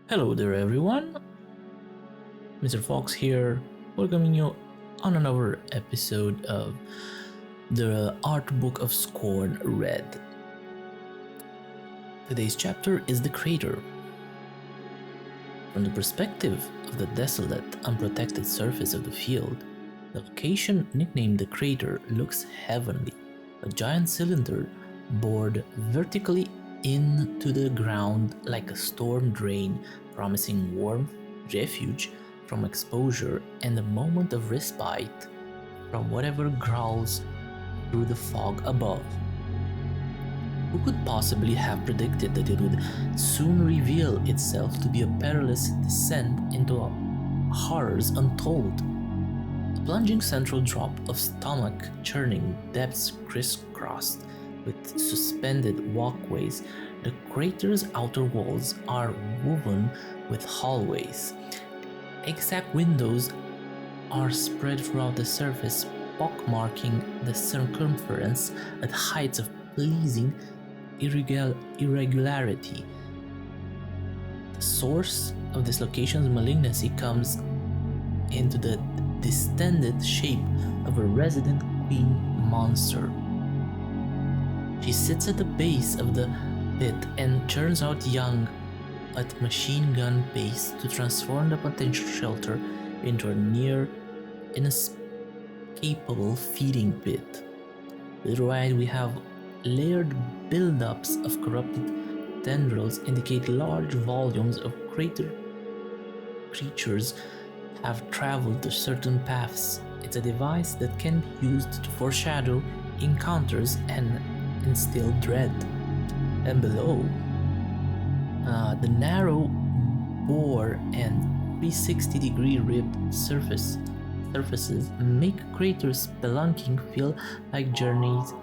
Hello there everyone, Mr. Fox here, welcoming you on another episode of the Artbook of Scorn read. Today's chapter is The Crater. From the perspective of the desolate, unprotected surface of the field, the location nicknamed The Crater looks heavenly, a giant cylinder bored vertically into the ground like a storm drain, promising warmth, refuge from exposure, and a moment of respite from whatever growls through the fog above. Who could possibly have predicted that it would soon reveal itself to be a perilous descent into horrors untold? A plunging central drop of stomach-churning depths crisscrossed with suspended walkways. The crater's outer walls are woven with hallways. Exact windows are spread throughout the surface, pockmarking the circumference at heights of pleasing irregularity. The source of this location's malignancy comes into the distended shape of a resident queen monster. She sits at the base of the pit and churns out young at machine gun pace to transform the potential shelter into a near inescapable feeding pit. To the right, we have layered buildups of corrupted tendrils indicate large volumes of crater creatures have traveled to certain paths. It's a device that can be used to foreshadow encounters and instill dread. And below, the narrow bore and 360-degree ribbed surfaces make craters spelunking feel like journeys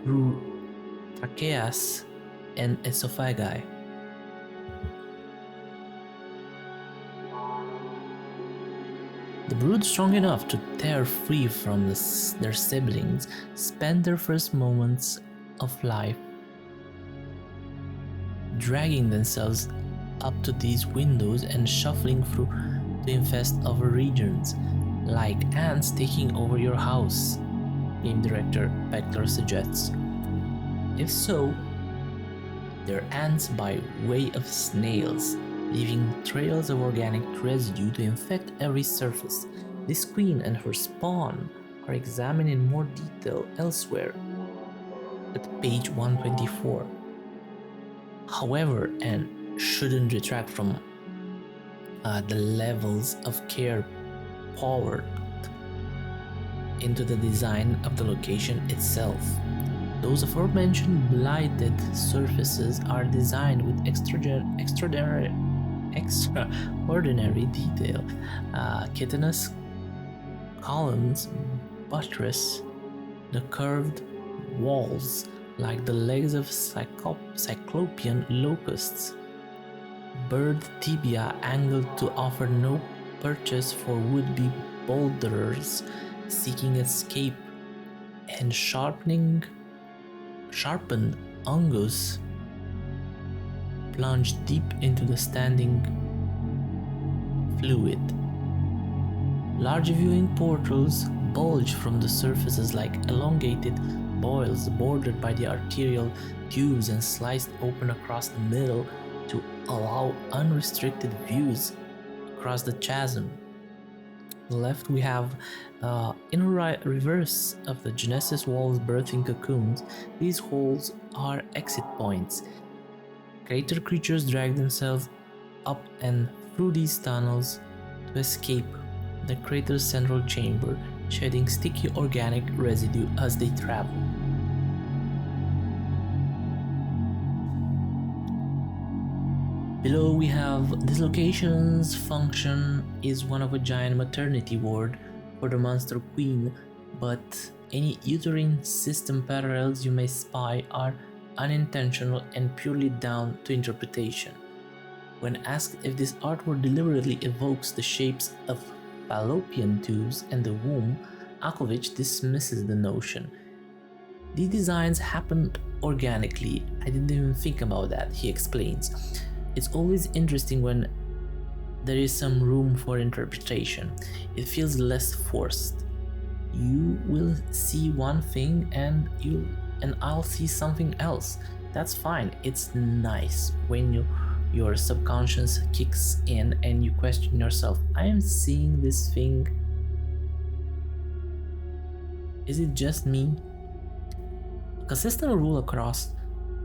through tracheas and esophagi. The brood strong enough to tear free from their siblings spend their first moments of life dragging themselves up to these windows and shuffling through to infest other regions, like ants taking over your house, game director Beckler suggests. If so, they're ants by way of snails, leaving trails of organic residue to infect every surface. This queen and her spawn are examined in more detail elsewhere at page 124. However, and shouldn't detract from the levels of care poured into the design of the location itself. Those aforementioned blighted surfaces are designed with extraordinary detail. Chitinous columns buttress the curved walls like the legs of cyclopean locusts. Bird tibia angled to offer no purchase for would-be boulderers seeking escape, and sharpened ungus plunge deep into the standing fluid. Large viewing portals bulge from the surfaces like elongated boils bordered by the arterial tubes and sliced open across the middle to allow unrestricted views across the chasm. On the left, we have in reverse of the Genesis walls birthing cocoons. These holes are exit points. Crater creatures drag themselves up and through these tunnels to escape the crater's central chamber, shedding sticky organic residue as they travel. Below we have this location's function is one of a giant maternity ward for the monster queen, but any uterine system parallels you may spy are unintentional and purely down to interpretation. When asked if this artwork deliberately evokes the shapes of fallopian tubes and the womb, Akovich dismisses the notion. These designs happened organically. I didn't even think about that, he explains. It's always interesting when there is some room for interpretation. It feels less forced. You will see one thing and I'll see something else. That's fine. It's nice when your subconscious kicks in and you question yourself. I am seeing this thing. Is it just me? A consistent rule across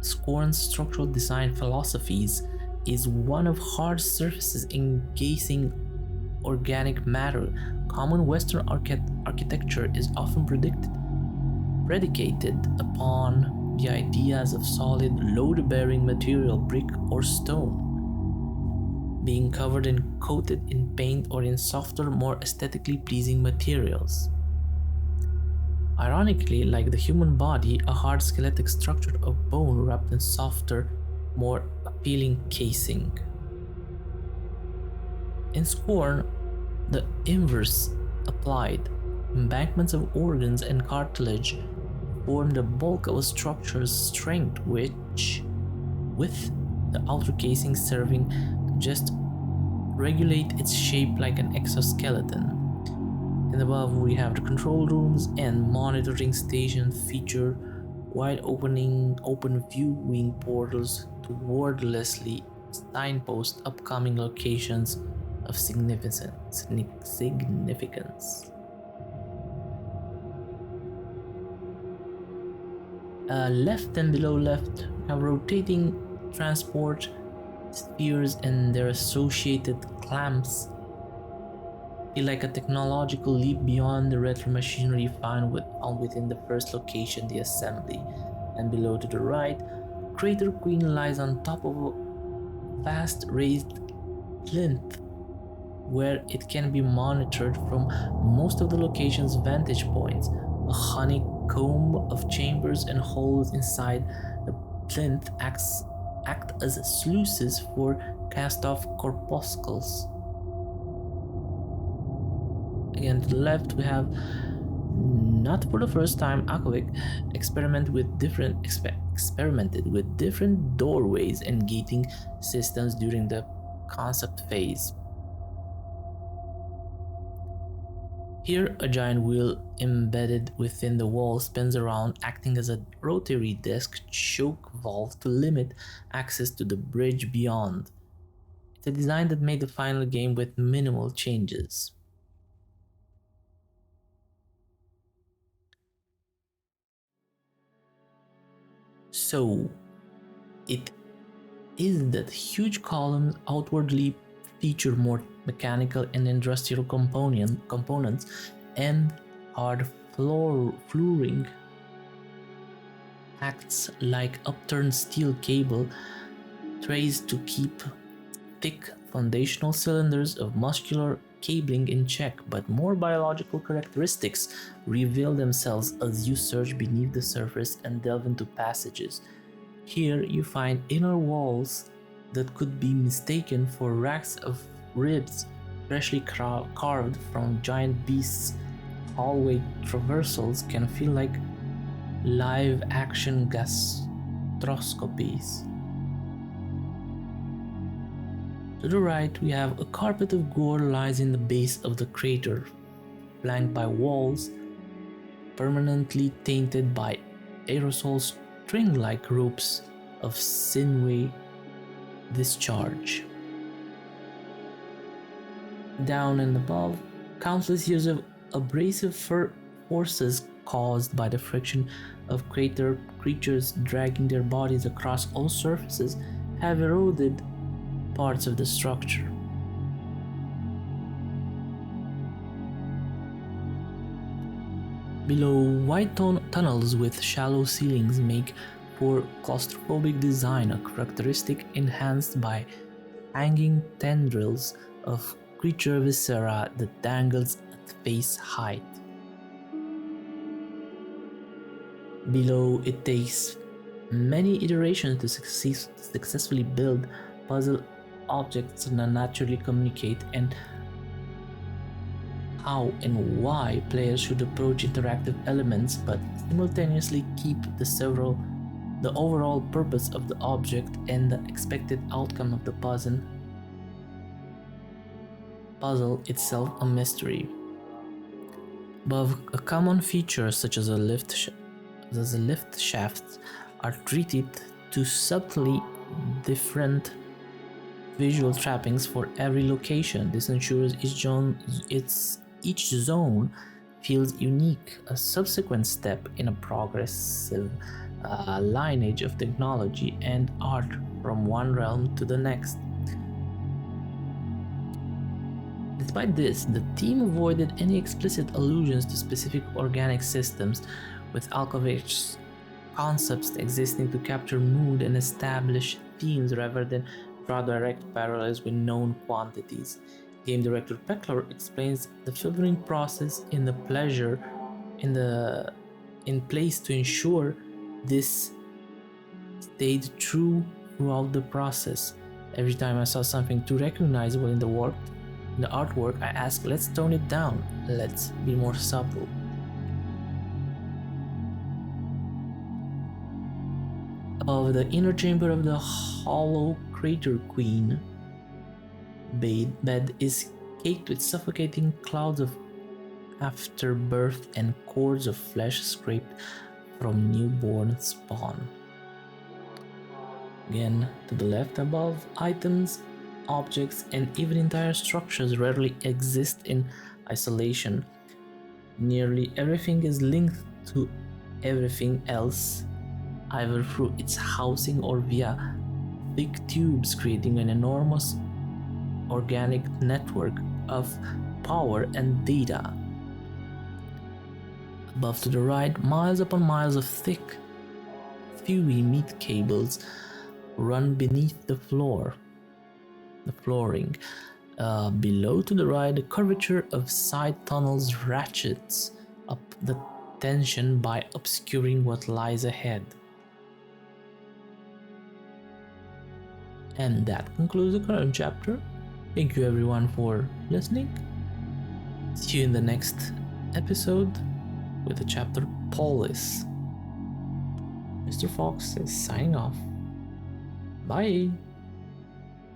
Scorn's structural design philosophies is one of hard surfaces encasing organic matter. Common Western architecture is often predicated upon the ideas of solid, load-bearing material, brick or stone, being covered and coated in paint or in softer, more aesthetically pleasing materials. Ironically, like the human body, a hard skeletic structure of bone wrapped in softer, more appealing casing. In Scorn, the inverse applied. Embankments of organs and cartilage form the bulk of a structure's strength, which, with the outer casing serving to just regulate its shape like an exoskeleton. And above we have the control rooms and monitoring station feature wide open viewing portals to wordlessly signpost upcoming locations of significance. Left and below left have rotating transport spheres and their associated clamps. Feel like a technological leap beyond the retro machinery found within the first location, the assembly. And below to the right, Crater Queen lies on top of a vast raised plinth where it can be monitored from most of the location's vantage points. A honeycomb of chambers and holes inside the plinth act as sluices for cast-off corpuscles. Again, to the left we have, not for the first time, Akovic experimented with different doorways and gating systems during the concept phase. Here, a giant wheel embedded within the wall spins around, acting as a rotary disc choke valve to limit access to the bridge beyond. It's a design that made the final game with minimal changes. So, it is that huge columns outwardly feature more mechanical and industrial components and hard flooring acts like upturned steel cable trays to keep thick foundational cylinders of muscular cabling in check, but more biological characteristics reveal themselves as you search beneath the surface and delve into passages. Here you find inner walls that could be mistaken for racks of ribs freshly carved from giant beasts. Hallway traversals can feel like live action gastroscopies. To the right, we have a carpet of gore lies in the base of the crater, flanked by walls permanently tainted by aerosol string-like ropes of sinewy discharge. Down and above, countless years of abrasive forces caused by the friction of crater creatures dragging their bodies across all surfaces have eroded parts of the structure. Below, wide tunnels with shallow ceilings make for claustrophobic design, a characteristic enhanced by hanging tendrils of creature viscera that dangles at face height. Below, it takes many iterations to successfully build puzzle objects that naturally communicate and how and why players should approach interactive elements but simultaneously keep the several the overall purpose of the object, and the expected outcome of the puzzle itself a mystery. Above, a common feature such as lift shafts are treated to subtly different visual trappings for every location. This ensures each zone feels unique, a subsequent step in a progressive lineage of technology and art from one realm to the next. Despite this, the team avoided any explicit allusions to specific organic systems, with Alkovich's concepts existing to capture mood and establish themes rather than draw direct parallels with known quantities. Game director Peckler explains the filtering process in place to ensure this stayed true throughout the process. Every time I saw something too recognizable in the artwork, I asked, let's tone it down, let's be more subtle. Above the inner chamber of the hollow crater queen bed is caked with suffocating clouds of afterbirth and cords of flesh scraped from newborn spawn. Again, to the left above, items, objects, and even entire structures rarely exist in isolation. Nearly everything is linked to everything else, either through its housing or via thick tubes, creating an enormous organic network of power and data. Above to the right, miles upon miles of thick, fluey meat cables run beneath the flooring. Below to the right, the curvature of side tunnels ratchets up the tension by obscuring what lies ahead. And that concludes the current chapter. Thank you everyone for listening. See you in the next episode with the chapter Polis. Mr. Fox is signing off. Bye!